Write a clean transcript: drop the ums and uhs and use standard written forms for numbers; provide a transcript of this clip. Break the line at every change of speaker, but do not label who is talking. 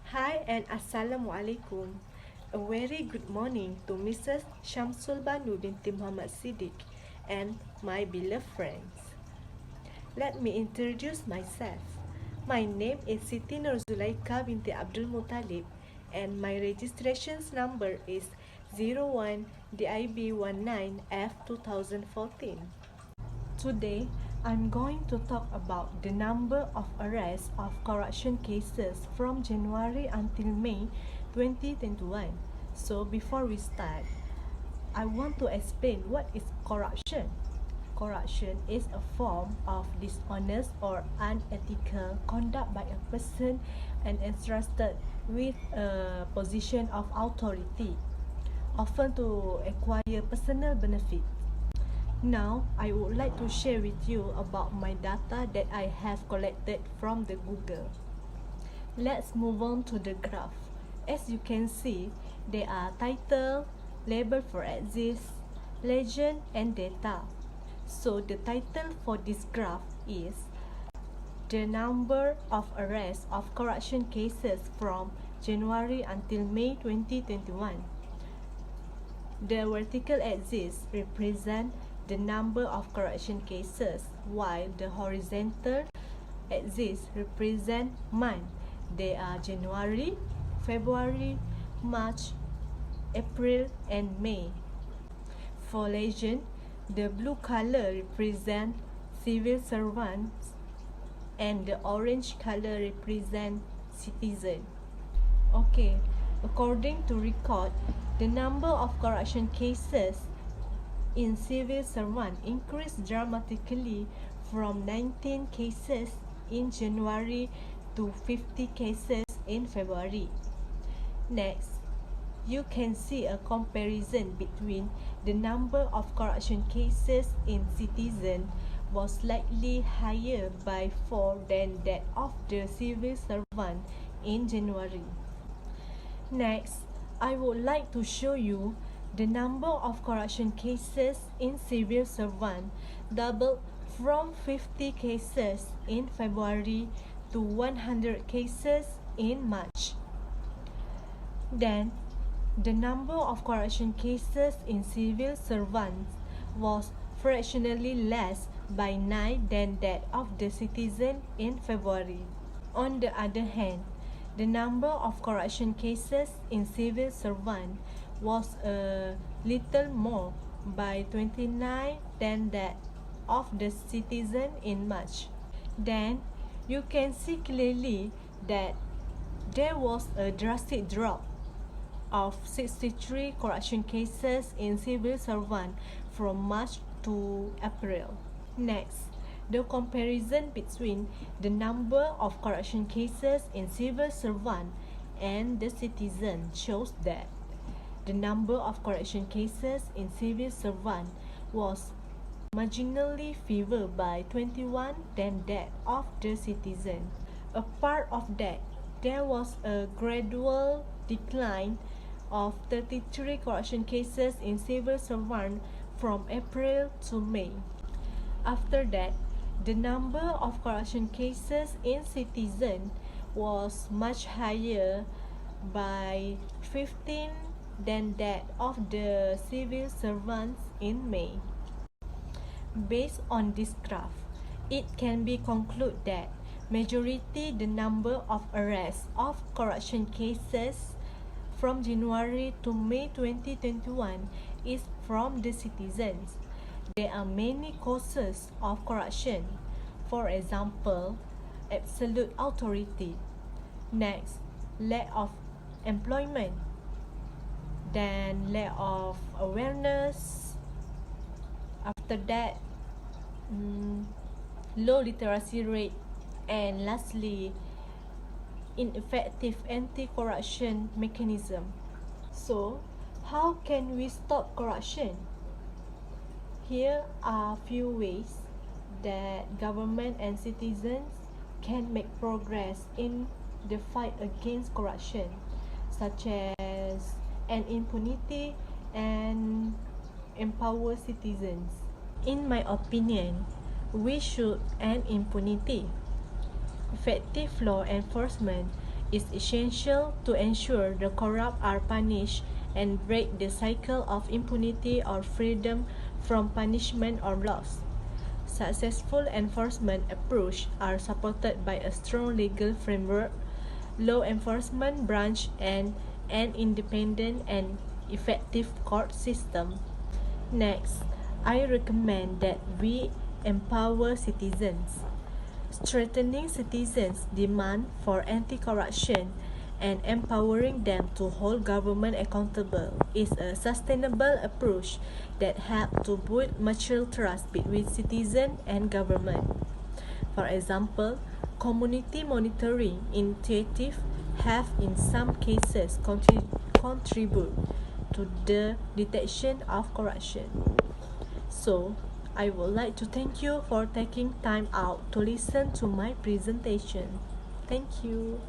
Hi and Assalamualaikum. A very good morning to Mrs. Shamsul Banu binti Muhammad Siddiq and my beloved friends. Let me introduce myself. My name is Siti Nurzulaika binti Abdul Muttalib and my registration number is 01DIB19F 2014. Today, I'm going to talk about the number of arrests of corruption cases from January until May 2021. So before we start, I want to explain what is corruption. Corruption is a form of dishonest or unethical conduct by a person and entrusted with a position of authority, often to acquire personal benefit. Now, I would like to share with you about my data that I have collected from the Google. Let's move on to the graph. As you can see, there are title, label for exist, legend, and data. So the title for this graph is the number of arrests of corruption cases from January until May 2021. The vertical axis represents the number of corruption cases, while the horizontal axis represents months. They are January, February, March, April, and May. For legend, the blue color represents civil servants and the orange color represents citizen. Okay, according to record, the number of corruption cases in civil servant increased dramatically from 19 cases in January to 50 cases in February. Next, you can see a comparison between the number of corruption cases in citizen was slightly higher by 4 than that of the civil servant in January. Next, I would like to show you the number of corruption cases in civil servant doubled from 50 cases in February to 100 cases in March. Then, the number of corruption cases in civil servants was fractionally less by 9 than that of the citizen in February. On the other hand, the number of corruption cases in civil servant was a little more by 29 than that of the citizen in March. Then, you can see clearly that there was a drastic drop of 63 corruption cases in civil servant from March to April. Next, the comparison between the number of corruption cases in civil servant and the citizen shows that the number of corruption cases in civil servant was marginally fewer by 21 than that of the citizen. Apart of that, there was a gradual decline of 33 corruption cases in civil servant from April to May. After that, the number of corruption cases in citizen was much higher by 15 than that of the civil servants in May. Based on this graph, it can be concluded that majority the number of arrests of corruption cases from January to May 2021 is from the citizens. There are many causes of corruption. For example, absolute authority. Next, lack of employment. Then lack of awareness. After that, low literacy rate. And lastly, ineffective anti-corruption mechanism. So, how can we stop corruption? Here are few ways that government and citizens can make progress in the fight against corruption, such as end impunity and empower citizens. In my opinion, we should end impunity. Effective law enforcement is essential to ensure the corrupt are punished and break the cycle of impunity or freedom from punishment or loss. Successful enforcement approaches are supported by a strong legal framework, law enforcement branch, and an independent and effective court system. Next, I recommend that we empower citizens. Strengthening citizens' demand for anti-corruption and empowering them to hold government accountable is a sustainable approach that helps to build mutual trust between citizen and government. For example, community monitoring initiatives have in some cases contribute to the detection of corruption. So, I would like to thank you for taking time out to listen to my presentation. Thank you.